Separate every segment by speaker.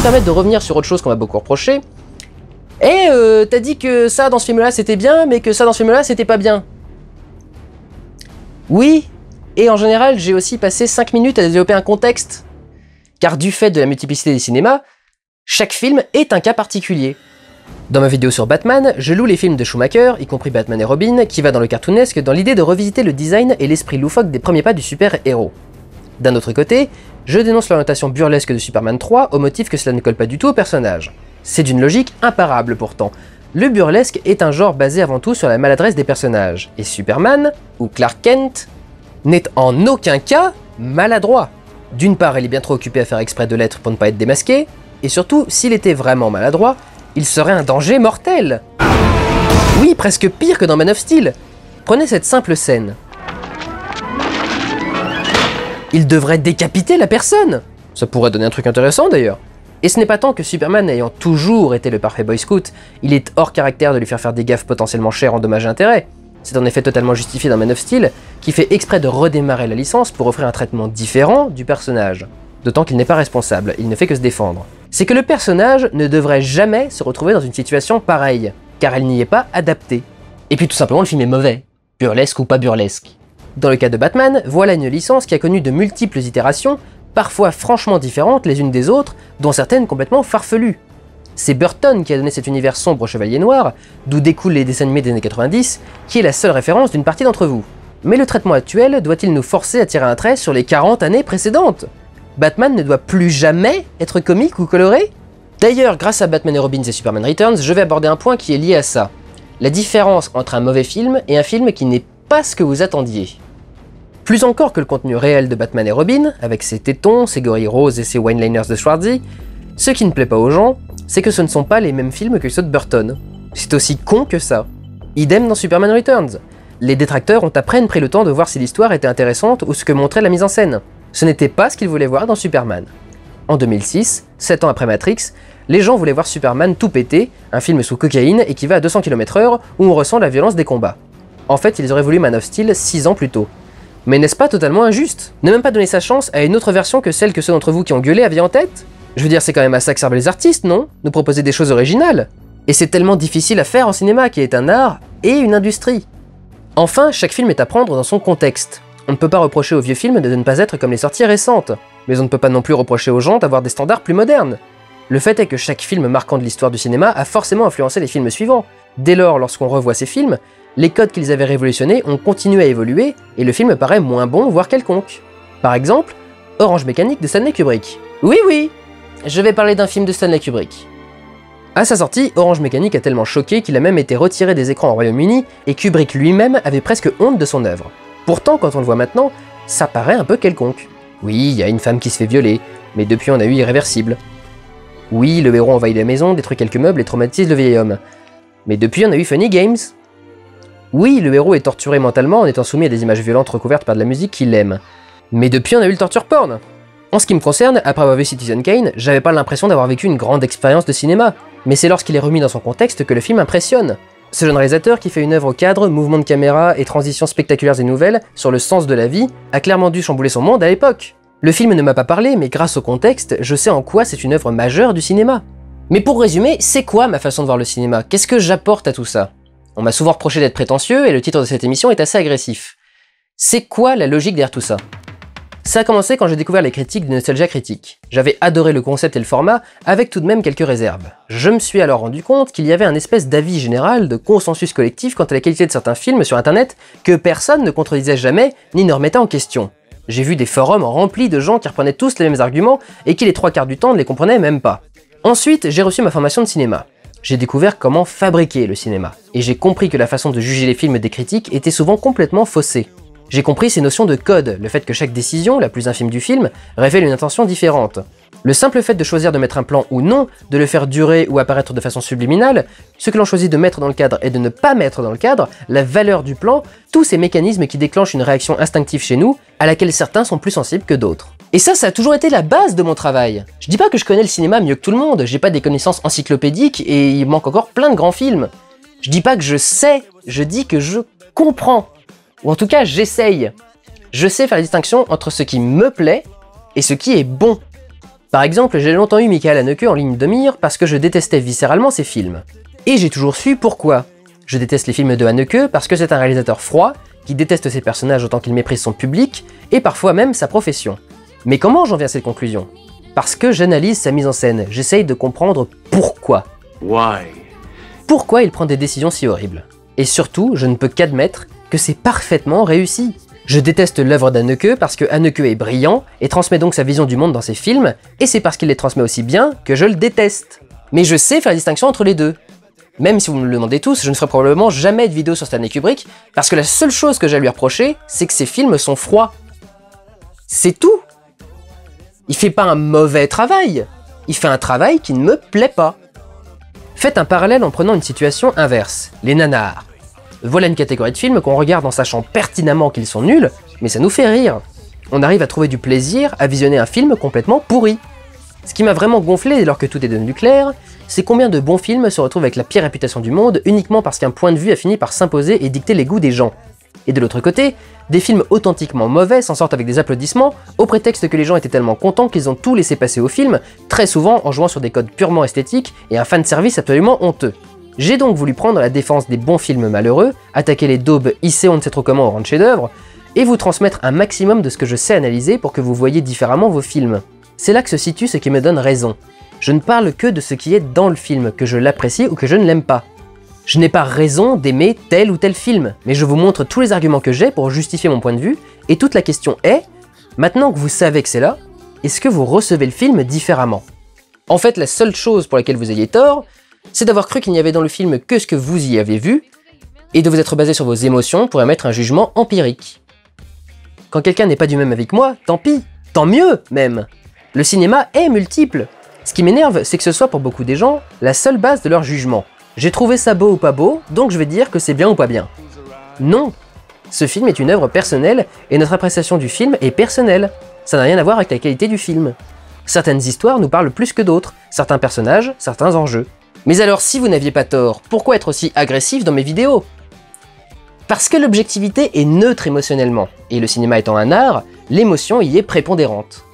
Speaker 1: me permettre de revenir sur autre chose qu'on m'a beaucoup reproché. T'as dit que ça dans ce film-là c'était bien, mais que ça dans ce film-là c'était pas bien. Oui, et en général j'ai aussi passé 5 minutes à développer un contexte. Car du fait de la multiplicité des cinémas, chaque film est un cas particulier. Dans ma vidéo sur Batman, je loue les films de Schumacher, y compris Batman et Robin, qui va dans le cartoonesque dans l'idée de revisiter le design et l'esprit loufoque des premiers pas du super-héros. D'un autre côté, je dénonce l'orientation burlesque de Superman 3 au motif que cela ne colle pas du tout au personnage. C'est d'une logique imparable pourtant. Le burlesque est un genre basé avant tout sur la maladresse des personnages, et Superman, ou Clark Kent, n'est en aucun cas maladroit. D'une part, il est bien trop occupé à faire exprès de l'être pour ne pas être démasqué, et surtout, s'il était vraiment maladroit, il serait un danger mortel. Oui, presque pire que dans Man of Steel. Prenez cette simple scène. Il devrait décapiter la personne. Ça pourrait donner un truc intéressant d'ailleurs. Et ce n'est pas tant que Superman ayant toujours été le parfait boy scout, il est hors caractère de lui faire des gaffes potentiellement chères en dommages et intérêts. C'est en effet totalement justifié dans Man of Steel, qui fait exprès de redémarrer la licence pour offrir un traitement différent du personnage. D'autant qu'il n'est pas responsable, il ne fait que se défendre. C'est que le personnage ne devrait jamais se retrouver dans une situation pareille, car elle n'y est pas adaptée. Et puis tout simplement le film est mauvais, burlesque ou pas burlesque. Dans le cas de Batman, voilà une licence qui a connu de multiples itérations, parfois franchement différentes les unes des autres, dont certaines complètement farfelues. C'est Burton qui a donné cet univers sombre au Chevalier Noir, d'où découlent les dessins animés des années 90, qui est la seule référence d'une partie d'entre vous. Mais le traitement actuel doit-il nous forcer à tirer un trait sur les 40 années précédentes? Batman ne doit plus jamais être comique ou coloré? D'ailleurs, grâce à Batman et Robin et Superman Returns, je vais aborder un point qui est lié à ça. La différence entre un mauvais film et un film qui n'est pas ce que vous attendiez. Plus encore que le contenu réel de Batman et Robin, avec ses tétons, ses gorilles roses et ses wineliners de Schwarzy, ce qui ne plaît pas aux gens, c'est que ce ne sont pas les mêmes films que ceux de Burton. C'est aussi con que ça. Idem dans Superman Returns. Les détracteurs ont à peine pris le temps de voir si l'histoire était intéressante ou ce que montrait la mise en scène. Ce n'était pas ce qu'ils voulaient voir dans Superman. En 2006, 7 ans après Matrix, les gens voulaient voir Superman tout péter, un film sous cocaïne et qui va à 200 km/h où on ressent la violence des combats. En fait, ils auraient voulu Man of Steel 6 ans plus tôt. Mais n'est-ce pas totalement injuste? Ne même pas donner sa chance à une autre version que celle que ceux d'entre vous qui ont gueulé avaient en tête? Je veux dire, c'est quand même à ça que servent les artistes, non? Nous proposer des choses originales. Et c'est tellement difficile à faire en cinéma, qui est un art et une industrie. Enfin, chaque film est à prendre dans son contexte. On ne peut pas reprocher aux vieux films de ne pas être comme les sorties récentes, mais on ne peut pas non plus reprocher aux gens d'avoir des standards plus modernes. Le fait est que chaque film marquant de l'histoire du cinéma a forcément influencé les films suivants. Dès lors, lorsqu'on revoit ces films, les codes qu'ils avaient révolutionnés ont continué à évoluer et le film paraît moins bon, voire quelconque. Par exemple, Orange Mécanique de Stanley Kubrick. Oui, je vais parler d'un film de Stanley Kubrick. À sa sortie, Orange Mécanique a tellement choqué qu'il a même été retiré des écrans au Royaume-Uni et Kubrick lui-même avait presque honte de son œuvre. Pourtant, quand on le voit maintenant, ça paraît un peu quelconque. Oui, il y a une femme qui se fait violer, mais depuis on a eu Irréversible. Oui, le héros envahit la maison, détruit quelques meubles et traumatise le vieil homme. Mais depuis on a eu Funny Games. Oui, le héros est torturé mentalement en étant soumis à des images violentes recouvertes par de la musique qu'il aime. Mais depuis on a eu le torture porn. En ce qui me concerne, après avoir vu Citizen Kane, j'avais pas l'impression d'avoir vécu une grande expérience de cinéma, mais c'est lorsqu'il est remis dans son contexte que le film impressionne. Ce jeune réalisateur qui fait une œuvre au cadre, mouvements de caméra et transitions spectaculaires et nouvelles sur le sens de la vie, a clairement dû chambouler son monde à l'époque. Le film ne m'a pas parlé, mais grâce au contexte, je sais en quoi c'est une œuvre majeure du cinéma. Mais pour résumer, c'est quoi ma façon de voir le cinéma? Qu'est-ce que j'apporte à tout ça? On m'a souvent reproché d'être prétentieux et le titre de cette émission est assez agressif. C'est quoi la logique derrière tout ça? Ça a commencé quand j'ai découvert les critiques de Nostalgia Critique. J'avais adoré le concept et le format, avec tout de même quelques réserves. Je me suis alors rendu compte qu'il y avait un espèce d'avis général, de consensus collectif quant à la qualité de certains films sur internet que personne ne contredisait jamais, ni ne remettait en question. J'ai vu des forums remplis de gens qui reprenaient tous les mêmes arguments et qui les 3/4 du temps ne les comprenaient même pas. Ensuite, j'ai reçu ma formation de cinéma. J'ai découvert comment fabriquer le cinéma, et j'ai compris que la façon de juger les films des critiques était souvent complètement faussée. J'ai compris ces notions de code, le fait que chaque décision, la plus infime du film, révèle une intention différente. Le simple fait de choisir de mettre un plan ou non, de le faire durer ou apparaître de façon subliminale, ce que l'on choisit de mettre dans le cadre et de ne pas mettre dans le cadre, la valeur du plan, tous ces mécanismes qui déclenchent une réaction instinctive chez nous, à laquelle certains sont plus sensibles que d'autres. Et ça a toujours été la base de mon travail. Je dis pas que je connais le cinéma mieux que tout le monde, j'ai pas des connaissances encyclopédiques et il manque encore plein de grands films. Je dis pas que je sais, je dis que je comprends. Ou en tout cas, j'essaye. Je sais faire la distinction entre ce qui me plaît et ce qui est bon. Par exemple, j'ai longtemps eu Michael Haneke en ligne de mire parce que je détestais viscéralement ses films. Et j'ai toujours su pourquoi. Je déteste les films de Haneke parce que c'est un réalisateur froid, qui déteste ses personnages autant qu'il méprise son public, et parfois même sa profession. Mais comment j'en viens à cette conclusion? Parce que j'analyse sa mise en scène, j'essaye de comprendre pourquoi.
Speaker 2: Why?
Speaker 1: Pourquoi il prend des décisions si horribles. Et surtout, je ne peux qu'admettre que c'est parfaitement réussi. Je déteste l'œuvre d'Haneke parce que Haneke est brillant et transmet donc sa vision du monde dans ses films, et c'est parce qu'il les transmet aussi bien que je le déteste. Mais je sais faire la distinction entre les deux. Même si vous me le demandez tous, je ne ferai probablement jamais de vidéo sur Stanley Kubrick, parce que la seule chose que j'ai à lui reprocher, c'est que ses films sont froids. C'est tout. Il fait pas un mauvais travail, il fait un travail qui ne me plaît pas. Faites un parallèle en prenant une situation inverse, les nanars. Voilà une catégorie de films qu'on regarde en sachant pertinemment qu'ils sont nuls, mais ça nous fait rire. On arrive à trouver du plaisir à visionner un film complètement pourri. Ce qui m'a vraiment gonflé dès lors que tout est devenu clair, c'est combien de bons films se retrouvent avec la pire réputation du monde uniquement parce qu'un point de vue a fini par s'imposer et dicter les goûts des gens. Et de l'autre côté, des films authentiquement mauvais s'en sortent avec des applaudissements au prétexte que les gens étaient tellement contents qu'ils ont tout laissé passer au film, très souvent en jouant sur des codes purement esthétiques et un fanservice absolument honteux. J'ai donc voulu prendre la défense des bons films malheureux, attaquer les daubes hissées on ne sait trop comment au rang de chef-d'œuvre, et vous transmettre un maximum de ce que je sais analyser pour que vous voyiez différemment vos films. C'est là que se situe ce qui me donne raison. Je ne parle que de ce qui est dans le film, que je l'apprécie ou que je ne l'aime pas. Je n'ai pas raison d'aimer tel ou tel film, mais je vous montre tous les arguments que j'ai pour justifier mon point de vue, et toute la question est, maintenant que vous savez que c'est là, est-ce que vous recevez le film différemment? En fait, la seule chose pour laquelle vous ayez tort, c'est d'avoir cru qu'il n'y avait dans le film que ce que vous y avez vu, et de vous être basé sur vos émotions pour émettre un jugement empirique. Quand quelqu'un n'est pas du même avis que moi, tant pis, tant mieux même. Le cinéma est multiple. Ce qui m'énerve, c'est que ce soit pour beaucoup des gens la seule base de leur jugement. J'ai trouvé ça beau ou pas beau, donc je vais dire que c'est bien ou pas bien. Non! Ce film est une œuvre personnelle, et notre appréciation du film est personnelle. Ça n'a rien à voir avec la qualité du film. Certaines histoires nous parlent plus que d'autres, certains personnages, certains enjeux. Mais alors si vous n'aviez pas tort, pourquoi être aussi agressif dans mes vidéos? Parce que l'objectivité est neutre émotionnellement, et le cinéma étant un art, l'émotion y est prépondérante.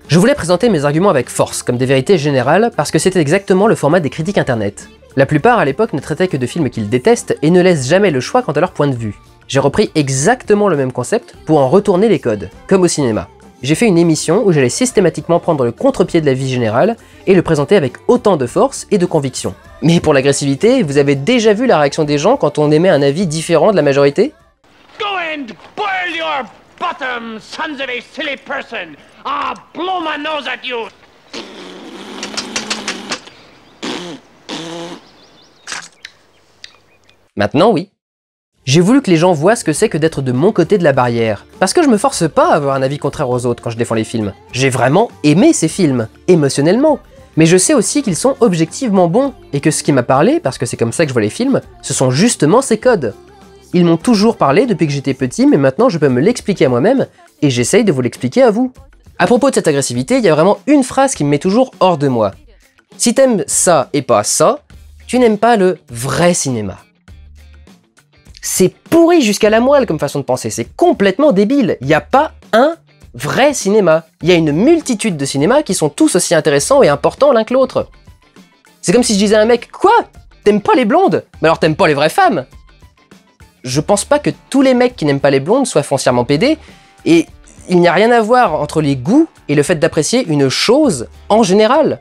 Speaker 1: Je voulais présenter mes arguments avec force, comme des vérités générales, parce que c'était exactement le format des critiques internet. La plupart à l'époque ne traitaient que de films qu'ils détestent et ne laissent jamais le choix quant à leur point de vue. J'ai repris exactement le même concept pour en retourner les codes, comme au cinéma. J'ai fait une émission où j'allais systématiquement prendre le contre-pied de la vie générale et le présenter avec autant de force et de conviction. Mais pour l'agressivité, vous avez déjà vu la réaction des gens quand on émet un avis différent de la majorité?
Speaker 2: Go and boil your bottom, sons of a silly person! I'll blow my nose at you!
Speaker 1: Maintenant, oui. J'ai voulu que les gens voient ce que c'est que d'être de mon côté de la barrière. Parce que je me force pas à avoir un avis contraire aux autres quand je défends les films. J'ai vraiment aimé ces films, émotionnellement. Mais je sais aussi qu'ils sont objectivement bons, et que ce qui m'a parlé, parce que c'est comme ça que je vois les films, ce sont justement ces codes. Ils m'ont toujours parlé depuis que j'étais petit, mais maintenant je peux me l'expliquer à moi-même, et j'essaye de vous l'expliquer à vous. À propos de cette agressivité, il y a vraiment une phrase qui me met toujours hors de moi. Si t'aimes ça et pas ça, tu n'aimes pas le vrai cinéma. C'est pourri jusqu'à la moelle comme façon de penser, c'est complètement débile. Il n'y a pas un vrai cinéma. Il y a une multitude de cinémas qui sont tous aussi intéressants et importants l'un que l'autre. C'est comme si je disais à un mec, quoi? T'aimes pas les blondes? Mais alors t'aimes pas les vraies femmes? Je pense pas que tous les mecs qui n'aiment pas les blondes soient foncièrement pédés, et il n'y a rien à voir entre les goûts et le fait d'apprécier une chose en général.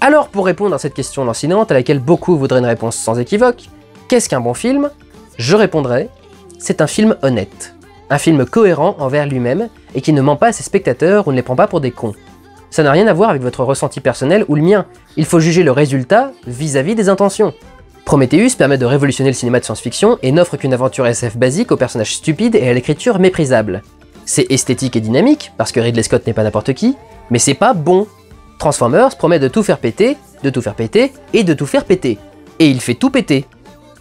Speaker 1: Alors pour répondre à cette question lancinante à laquelle beaucoup voudraient une réponse sans équivoque, qu'est-ce qu'un bon film? Je répondrai, c'est un film honnête. Un film cohérent envers lui-même et qui ne ment pas à ses spectateurs ou ne les prend pas pour des cons. Ça n'a rien à voir avec votre ressenti personnel ou le mien. Il faut juger le résultat vis-à-vis des intentions. Prometheus permet de révolutionner le cinéma de science-fiction et n'offre qu'une aventure SF basique aux personnages stupides et à l'écriture méprisable. C'est esthétique et dynamique, parce que Ridley Scott n'est pas n'importe qui, mais c'est pas bon. Transformers promet de tout faire péter, de tout faire péter et de tout faire péter. Et il fait tout péter.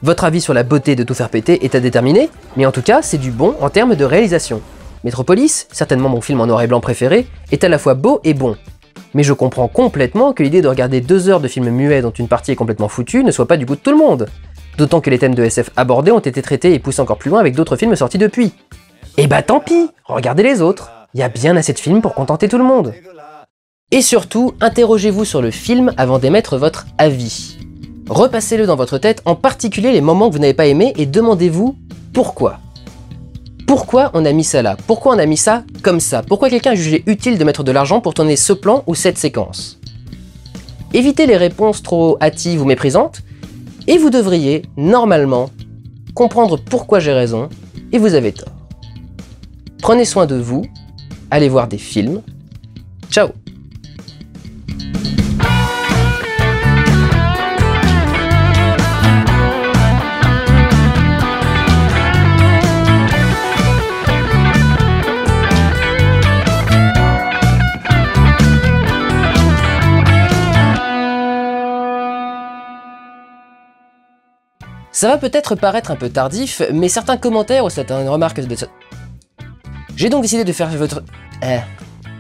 Speaker 1: Votre avis sur la beauté de tout faire péter est à déterminer, mais en tout cas, c'est du bon en termes de réalisation. Metropolis, certainement mon film en noir et blanc préféré, est à la fois beau et bon. Mais je comprends complètement que l'idée de regarder 2 heures de film muet dont une partie est complètement foutue ne soit pas du goût de tout le monde. D'autant que les thèmes de SF abordés ont été traités et poussés encore plus loin avec d'autres films sortis depuis. Et bah tant pis, regardez les autres. Il y a bien assez de films pour contenter tout le monde. Et surtout, interrogez-vous sur le film avant d'émettre votre avis. Repassez-le dans votre tête, en particulier les moments que vous n'avez pas aimés, et demandez-vous pourquoi. Pourquoi on a mis ça là? Pourquoi on a mis ça comme ça? Pourquoi quelqu'un a jugé utile de mettre de l'argent pour tourner ce plan ou cette séquence? Évitez les réponses trop hâtives ou méprisantes, et vous devriez, normalement, comprendre pourquoi j'ai raison et vous avez tort. Prenez soin de vous, allez voir des films. Ciao! Ça va peut-être paraître un peu tardif, mais certains commentaires ou certaines remarques de... J'ai donc décidé de faire votre...